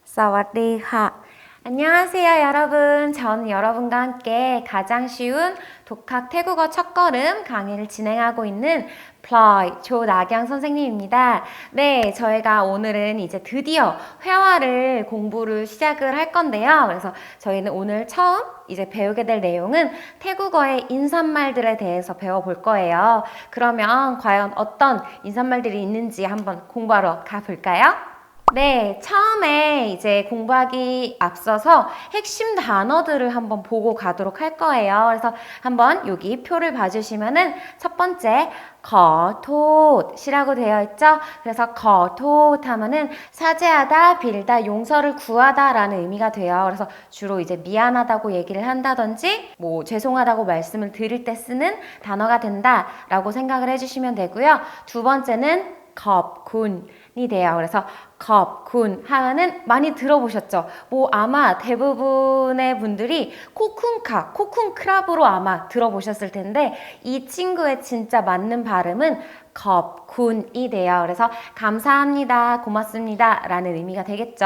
사와디카. 안녕하세요, 여러분. 저는 여러분과 함께 가장 쉬운 독학 태국어 첫걸음 강의를 진행하고 있는 플로이 조나경 선생님입니다. 네, 저희가 오늘은 이제 드디어 회화를 공부를 시작을 할 건데요. 그래서 저희는 오늘 처음 이제 배우게 될 내용은 태국어의 인사말들에 대해서 배워볼 거예요. 그러면 과연 어떤 인사말들이 있는지 한번 공부하러 가볼까요? 네, 처음에 이제 공부하기 앞서서 핵심 단어들을 한번 보고 가도록 할 거예요. 그래서 한번 여기 표를 봐주시면은 첫 번째 거톳이라고 되어 있죠. 그래서 거톳 하면은 사죄하다, 빌다, 용서를 구하다 라는 의미가 돼요. 그래서 주로 이제 미안하다고 얘기를 한다든지 뭐 죄송하다고 말씀을 드릴 때 쓰는 단어가 된다 라고 생각을 해주시면 되고요. 두 번째는 겁군이 돼요. 그래서 겁군 하면은 많이 들어보셨죠? 뭐 아마 대부분의 분들이 코쿤크랍으로 아마 들어보셨을 텐데 이 친구의 진짜 맞는 발음은 겁군이 돼요. 그래서 감사합니다, 고맙습니다 라는 의미가 되겠죠?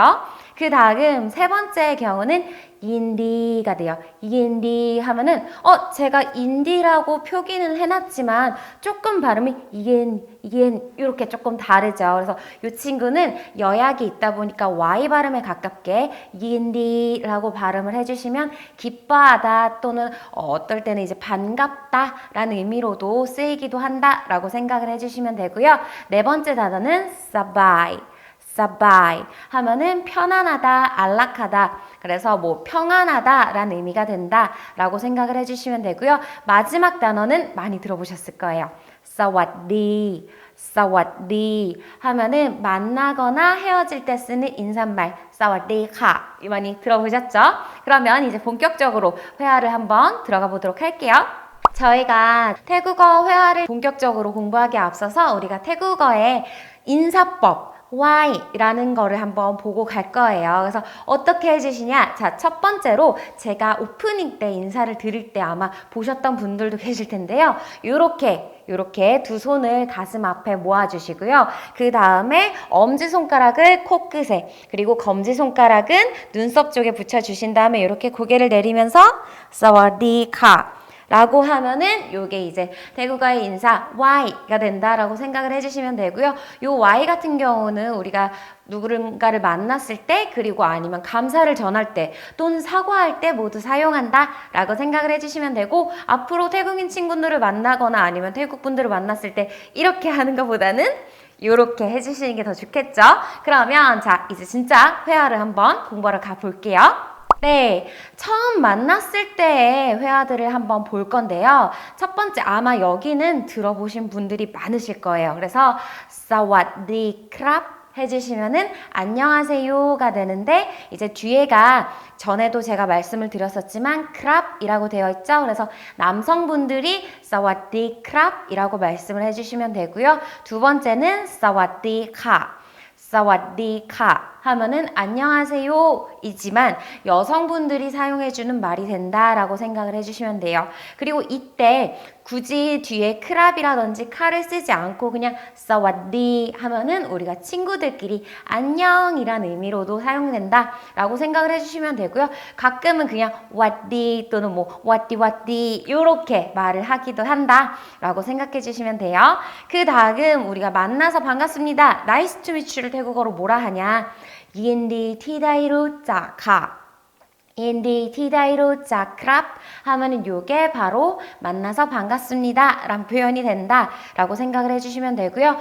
그 다음 세 번째 경우는 인디가 돼요. 인디 하면은 제가 인디라고 표기는 해놨지만 조금 발음이 이겐 이렇게 조금 다르죠. 그래서 이 친구는 여약이 있다 보니까 Y 발음에 가깝게 인디라고 발음을 해주시면 기뻐하다 또는 어떨 때는 이제 반갑다 라는 의미로도 쓰이기도 한다 라고 생각을 해주시면 되고요. 네 번째 단어는 사바이. 사바이 하면은 편안하다, 안락하다. 그래서 뭐 평안하다 라는 의미가 된다 라고 생각을 해주시면 되고요. 마지막 단어는 많이 들어보셨을 거예요. 사와디, 사와디 하면은 만나거나 헤어질 때 쓰는 인사말 사와디카 많이 들어보셨죠? 그러면 이제 본격적으로 회화를 한번 들어가 보도록 할게요. 저희가 태국어 회화를 본격적으로 공부하기에 앞서서 우리가 태국어의 인사법 Y라는 거를 한번 보고 갈 거예요. 그래서 어떻게 해주시냐? 자, 첫 번째로 제가 오프닝 때 인사를 드릴 때 아마 보셨던 분들도 계실 텐데요. 요렇게 두 손을 가슴 앞에 모아주시고요. 그 다음에 엄지손가락을 코끝에 그리고 검지손가락은 눈썹 쪽에 붙여주신 다음에 이렇게 고개를 내리면서 사와디카 라고 하면은 요게 이제 태국어의 인사 Y가 된다라고 생각을 해주시면 되고요. 요 Y 같은 경우는 우리가 누군가를 만났을 때 그리고 아니면 감사를 전할 때 또는 사과할 때 모두 사용한다 라고 생각을 해주시면 되고 앞으로 태국인 친구들을 만나거나 아니면 태국 분들을 만났을 때 이렇게 하는 것보다는 이렇게 해주시는 게 더 좋겠죠? 그러면 자 이제 진짜 회화를 한번 공부하러 가볼게요. 네, 처음 만났을 때의 회화들을 한번 볼 건데요. 첫 번째 아마 여기는 들어보신 분들이 많으실 거예요. 그래서 사와디크랍 해주시면은 안녕하세요가 되는데 이제 뒤에가 전에도 제가 말씀을 드렸었지만 크랍이라고 되어 있죠. 그래서 남성분들이 사와디크랍이라고 말씀을 해주시면 되고요. 두 번째는 사와디카. 사와디카 하면은 안녕하세요 이지만 여성분들이 사용해주는 말이 된다라고 생각을 해주시면 돼요. 그리고 이때 굳이 뒤에 크랍이라든지 카를 쓰지 않고 그냥 사와디 하면은 우리가 친구들끼리 안녕이란 의미로도 사용된다라고 생각을 해주시면 되고요. 가끔은 그냥 와디 또는 뭐 와디 이렇게 말을 하기도 한다라고 생각해 주시면 돼요. 그 다음 우리가 만나서 반갑습니다. 나이스 투 미츠를 태국어로 뭐라 하냐? 인디 티다이루 짜카 인디 티다이루 짜크랍 하면은 요게 바로 만나서 반갑습니다 라는 표현이 된다 라고 생각을 해주시면 되고요.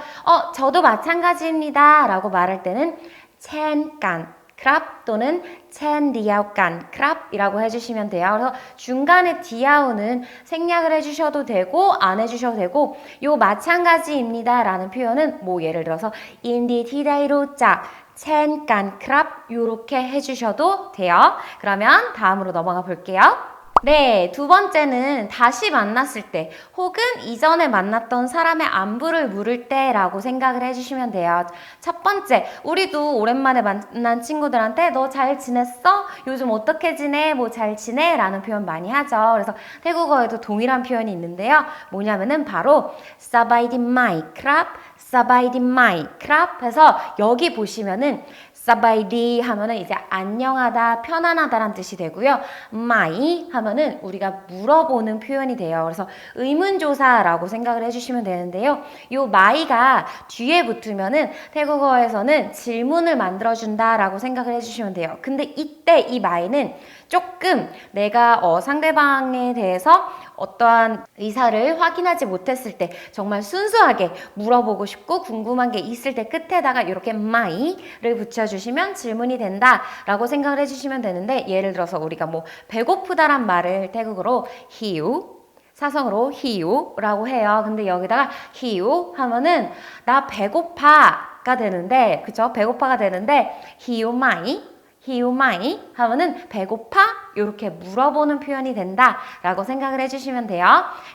저도 마찬가지입니다 라고 말할 때는 첸깐 크랍 또는 첸 디아우깐 크랍이라고 해주시면 돼요. 그래서 중간에 디아우는 생략을 해주셔도 되고 안 해주셔도 되고 요 마찬가지입니다 라는 표현은 뭐 예를 들어서 인디 티다이루 짜 첸깐 크랍 요렇게 해주셔도 돼요. 그러면 다음으로 넘어가 볼게요. 네, 두 번째는 다시 만났을 때 혹은 이전에 만났던 사람의 안부를 물을 때라고 생각을 해주시면 돼요. 첫 번째, 우리도 오랜만에 만난 친구들한테 너 잘 지냈어? 요즘 어떻게 지내? 뭐 잘 지내? 라는 표현 많이 하죠. 그래서 태국어에도 동일한 표현이 있는데요. 뭐냐면은 바로 사바이디 마이 크랍 사바이디 마이 크랍 해서 여기 보시면은 사바이디 하면은 이제 안녕하다, 편안하다란 뜻이 되고요. 마이 하면은 우리가 물어보는 표현이 돼요. 그래서 의문조사라고 생각을 해주시면 되는데요. 요 마이가 뒤에 붙으면은 태국어에서는 질문을 만들어준다라고 생각을 해주시면 돼요. 근데 이때 이 마이는 조금 내가 상대방에 대해서 어떠한 의사를 확인하지 못했을 때 정말 순수하게 물어보고 싶고 궁금한 게 있을 때 끝에다가 이렇게 마이를 붙여주시면 질문이 된다라고 생각을 해주시면 되는데, 예를 들어서 우리가 뭐 배고프다란 말을 태국어로 히우, 사성으로 히우라고 해요. 근데 여기다가 히우 하면은 나 배고파가 되는데, 그죠? 배고파가 되는데 히우 마이, 히우마이 하면은 배고파? 이렇게 물어보는 표현이 된다라고 생각을 해주시면 돼요.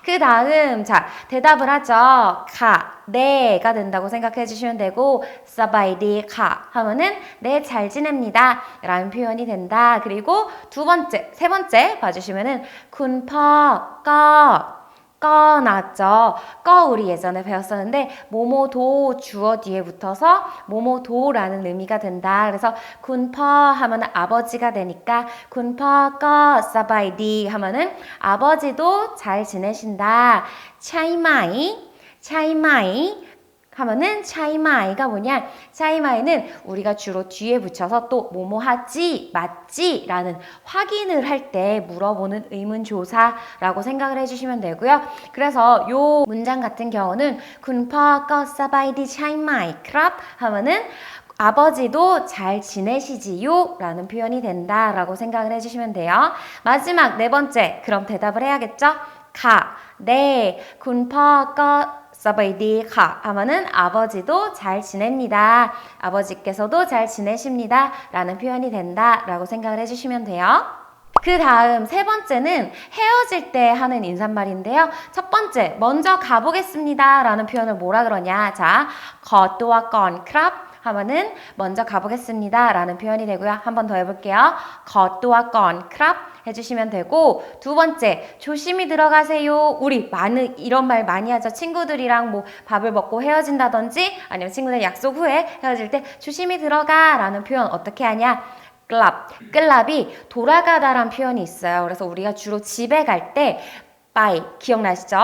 그 다음 자 대답을 하죠. 가, 네가 된다고 생각해 주시면 되고, 사바이디 가 하면은 네 잘 지냅니다 라는 표현이 된다. 그리고 세 번째 봐주시면은 쿤퍼 꺼 나왔죠. 꺼 우리 예전에 배웠었는데 뭐뭐도 주어 뒤에 붙어서 뭐뭐도라는 의미가 된다. 그래서 군퍼 하면 아버지가 되니까 군퍼 꺼 사바이디 하면은 아버지도 잘 지내신다. 차이마이 하면은 차이마이가 뭐냐? 차이마이는 우리가 주로 뒤에 붙여서 또 뭐뭐 하지, 맞지? 라는 확인을 할 때 물어보는 의문조사라고 생각을 해주시면 되고요. 그래서 요 문장 같은 경우는 군파 꺼사바이디 차이마이 크랍 하면은 아버지도 잘 지내시지요? 라는 표현이 된다라고 생각을 해주시면 돼요. 마지막 네 번째, 그럼 대답을 해야겠죠? 가, 네, 군파 꺼 사바이디 가 하면은 아버지도 잘 지냅니다. 아버지께서도 잘 지내십니다. 라는 표현이 된다 라고 생각을 해주시면 돼요. 그 다음 세 번째는 헤어질 때 하는 인사말인데요. 첫 번째, 먼저 가보겠습니다 라는 표현을 뭐라 그러냐. 자, 거뚜와 건 크랍 하면은 먼저 가보겠습니다 라는 표현이 되고요. 한 번 더 해볼게요. 거뚜와 건 크랍 해주시면 되고, 두 번째, 조심히 들어가세요. 우리 이런 말 많이 하죠. 친구들이랑 뭐 밥을 먹고 헤어진다든지 아니면 친구들 약속 후에 헤어질 때 조심히 들어가 라는 표현 어떻게 하냐. 끌랍이 돌아가다란 표현이 있어요. 그래서 우리가 주로 집에 갈 때 빠이 기억나시죠?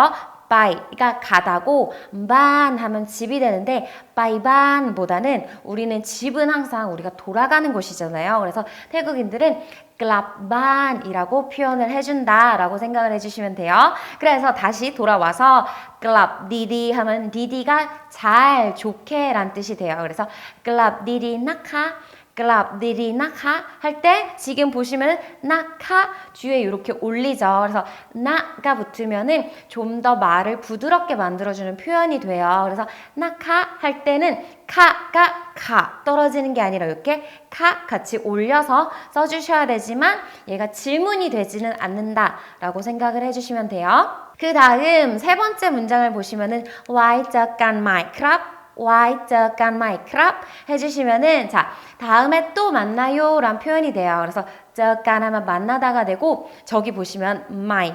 빠이가 가다고 반 하면 집이 되는데 빠이반보다는 우리는 집은 항상 우리가 돌아가는 곳이잖아요. 그래서 태국인들은 클랍반이라고 표현을 해준다라고 생각을 해주시면 돼요. 그래서 다시 돌아와서 클랍 디디 하면 디디가 잘 좋게 란 뜻이 돼요. 그래서 클랍 디디 나카 클랍디리 나카 할 때 지금 보시면 나카 뒤에 이렇게 올리죠. 그래서 나가 붙으면은 좀 더 말을 부드럽게 만들어주는 표현이 돼요. 그래서 나카 할 때는 가 떨어지는 게 아니라 이렇게 카 같이 올려서 써주셔야 되지만 얘가 질문이 되지는 않는다라고 생각을 해주시면 돼요. 그 다음 세 번째 문장을 보시면은 Why 잠깐 my crap Why 잠깐 my crap 해주시면은 자 다음에 또 만나요 란 표현이 돼요. 그래서 잠깐 하면 만나다가 되고, 저기 보시면 my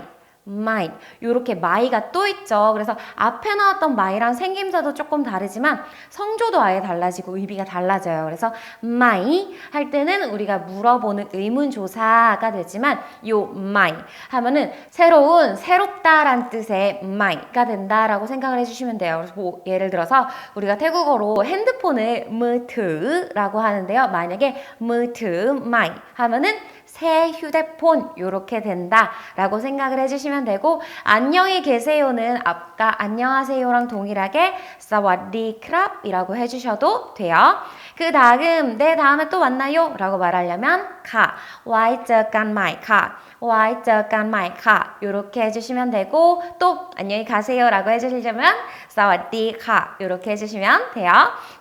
요렇게 my가 또 있죠. 그래서 앞에 나왔던 my랑 생김새도 조금 다르지만 성조도 아예 달라지고 의미가 달라져요. 그래서 my 할 때는 우리가 물어보는 의문조사가 되지만 요 my 하면은 새롭다란 뜻의 my가 된다라고 생각을 해주시면 돼요. 그래서 뭐 예를 들어서 우리가 태국어로 핸드폰을 무트라고 하는데요. 만약에 무트 my 하면은 새 휴대폰 요렇게 된다라고 생각을 해주시면 되고, 안녕히 계세요는 아까 안녕하세요랑 동일하게 사와디 크랍이라고 해주셔도 돼요. 그 다음 네 다음에 또 만나요 라고 말하려면 가 Why 잠깐 my 가 Why 잠깐 my 가 요렇게 해주시면 되고, 또 안녕히 가세요 라고 해주시려면 사와디 가 요렇게 해주시면 돼요.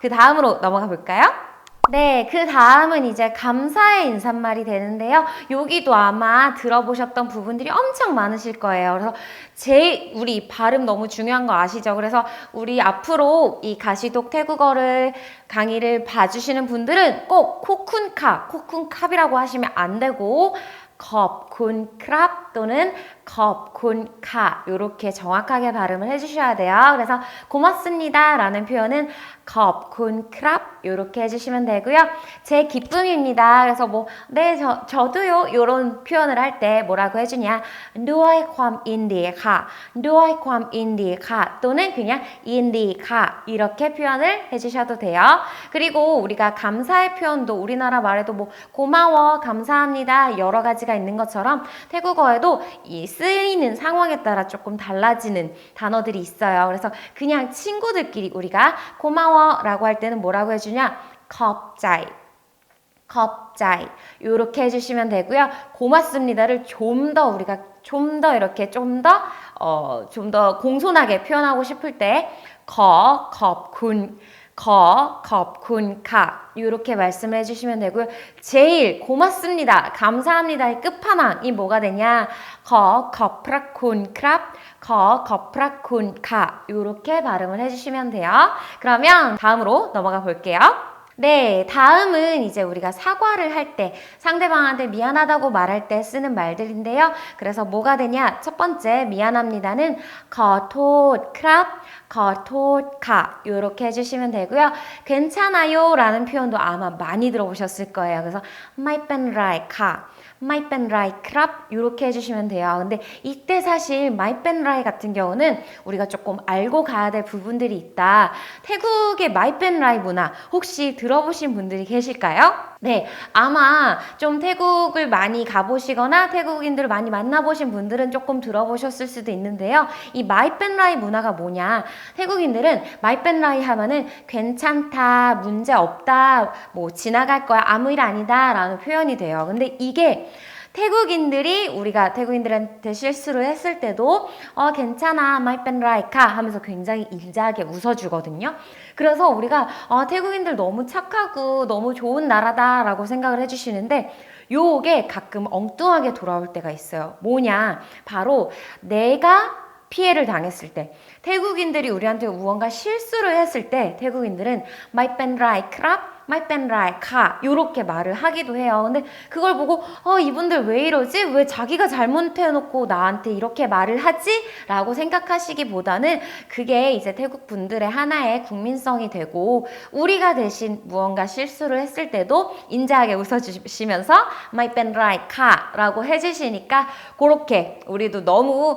그 다음으로 넘어가 볼까요? 네, 그 다음은 이제 감사의 인사말이 되는데요. 여기도 아마 들어보셨던 부분들이 엄청 많으실 거예요. 그래서 우리 발음 너무 중요한 거 아시죠? 그래서 우리 앞으로 이 가시독 태국어를 강의를 봐주시는 분들은 꼭 코쿤캅이라고 하시면 안 되고 겁군크랍 또는 겁군카 이렇게 정확하게 발음을 해주셔야 돼요. 그래서 고맙습니다 라는 표현은 겁군크랍 이렇게 해주시면 되고요. 제 기쁨입니다. 그래서 네 저도요 이런 표현을 할 때 뭐라고 해주냐ด้วยความยินดีค่ะด้วยความยินดีค่ะ또는 그냥 ยินดีค่ะ이렇게 표현을 해주셔도 돼요. 그리고 우리가 감사의 표현도 우리나라 말에도 고마워 감사합니다 여러 가지가 있는 것처럼 태국어에도 이 쓰이는 상황에 따라 조금 달라지는 단어들이 있어요. 그래서 그냥 친구들끼리 우리가 고마워 라고 할 때는 뭐라고 해주냐 겁자이 겁자이 이렇게 해주시면 되고요. 고맙습니다를 좀 더 우리가 좀 더 공손하게 표현하고 싶을 때 겁군 겁군카 이렇게 말씀을 해주시면 되고요. 제일 고맙습니다. 감사합니다의 끝판왕이 뭐가 되냐 겁프라쿤크랍 겁프라쿤카 이렇게 발음을 해주시면 돼요. 그러면 다음으로 넘어가 볼게요. 네, 다음은 이제 우리가 사과를 할 때 상대방한테 미안하다고 말할 때 쓰는 말들인데요. 그래서 뭐가 되냐? 첫 번째 미안합니다는 거토크랍 거토카 이렇게 해주시면 되고요. 괜찮아요 라는 표현도 아마 많이 들어보셨을 거예요. 그래서ไม่เป็นไรค่ะไม่เป็นไรครับ이렇게 해주시면 돼요. 근데 이때 사실ไม่เป็นไร같은 경우는 우리가 조금 알고 가야 될 부분들이 있다. 태국의ไม่เป็นไร문화 혹시 들어보신 분들이 계실까요? 네, 아마 좀 태국을 많이 가보시거나 태국인들을 많이 만나보신 분들은 조금 들어보셨을 수도 있는데요. 이ไม่เป็นไร 문화가 뭐냐? 태국인들은ไม่เป็นไร 하면은 괜찮다, 문제 없다, 지나갈 거야, 아무 일 아니다 라는 표현이 돼요. 근데 이게 태국인들이 우리가 태국인들한테 실수를 했을 때도 괜찮아,ไม่เป็นไรค่ะ 하면서 굉장히 인자하게 웃어주거든요. 그래서 우리가 태국인들 너무 착하고 너무 좋은 나라다 라고 생각을 해주시는데 요게 가끔 엉뚱하게 돌아올 때가 있어요. 뭐냐? 바로 내가 피해를 당했을 때 태국인들이 우리한테 무언가 실수를 했을 때 태국인들은ไม่เป็นไรครับไม่เป็นไรค่ะ이렇게 말을 하기도 해요. 근데 그걸 보고 이분들 왜 이러지? 왜 자기가 잘못해놓고 나한테 이렇게 말을 하지? 라고 생각하시기보다는 그게 이제 태국 분들의 하나의 국민성이 되고 우리가 대신 무언가 실수를 했을 때도 인자하게 웃어주시면서 ไม่เป็นไรค่ะ라고 해주시니까 그렇게 우리도 너무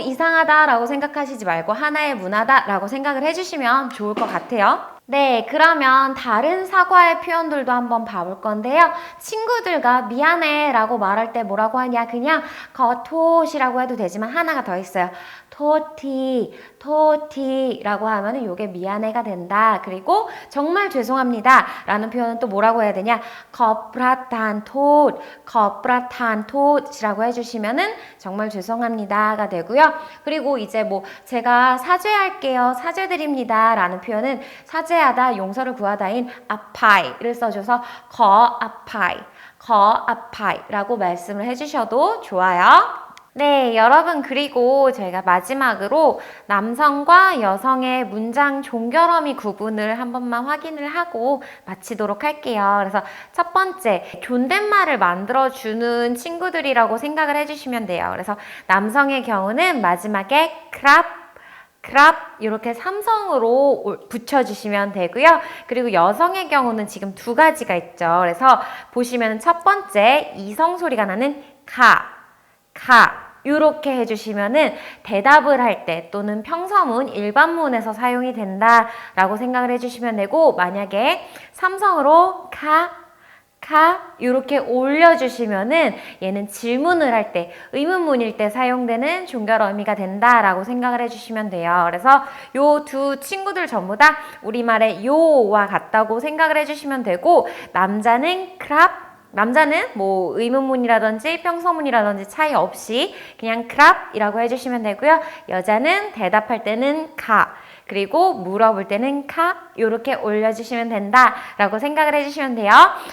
이상하다 라고 생각하시지 말고 하나의 문화다 라고 생각을 해주시면 좋을 것 같아요. 네, 그러면 다른 사과의 표현들도 한번 봐볼 건데요. 친구들과 미안해 라고 말할 때 뭐라고 하냐? 그냥 거톳이라고 해도 되지만 하나가 더 있어요. 토티 라고 하면은 요게 미안해가 된다. 그리고 정말 죄송합니다 라는 표현은 또 뭐라고 해야 되냐? 겁브라탄톳이라고 해주시면은 정말 죄송합니다가 되고요. 그리고 이제 제가 사죄할게요, 사죄드립니다 라는 표현은 사죄하다, 용서를 구하다인 아파이를 써줘서 거아파이라고 말씀을 해주셔도 좋아요. 네, 여러분 그리고 저희가 마지막으로 남성과 여성의 문장 종결어미 구분을 한 번만 확인을 하고 마치도록 할게요. 그래서 첫 번째, 존댓말을 만들어주는 친구들이라고 생각을 해주시면 돼요. 그래서 남성의 경우는 마지막에 크랍 이렇게 삼성으로 붙여주시면 되고요. 그리고 여성의 경우는 지금 두 가지가 있죠. 그래서 보시면 첫 번째 이성 소리가 나는 카 이렇게 해주시면은 대답을 할 때 또는 평서문, 일반문에서 사용이 된다라고 생각을 해주시면 되고 만약에 삼성으로 카 이렇게 올려주시면은 얘는 질문을 할 때 의문문일 때 사용되는 종결 의미가 된다라고 생각을 해주시면 돼요. 그래서 요 두 친구들 전부 다 우리말의 요와 같다고 생각을 해주시면 되고 남자는 남자는 의문문이라든지 평서문이라든지 차이 없이 그냥 크랍이라고 해주시면 되고요. 여자는 대답할 때는 카 그리고 물어볼 때는 카 이렇게 올려주시면 된다라고 생각을 해주시면 돼요.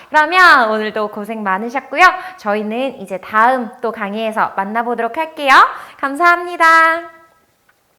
그러면 오늘도 고생 많으셨고요. 저희는 이제 다음 또 강의에서 만나보도록 할게요. 감사합니다.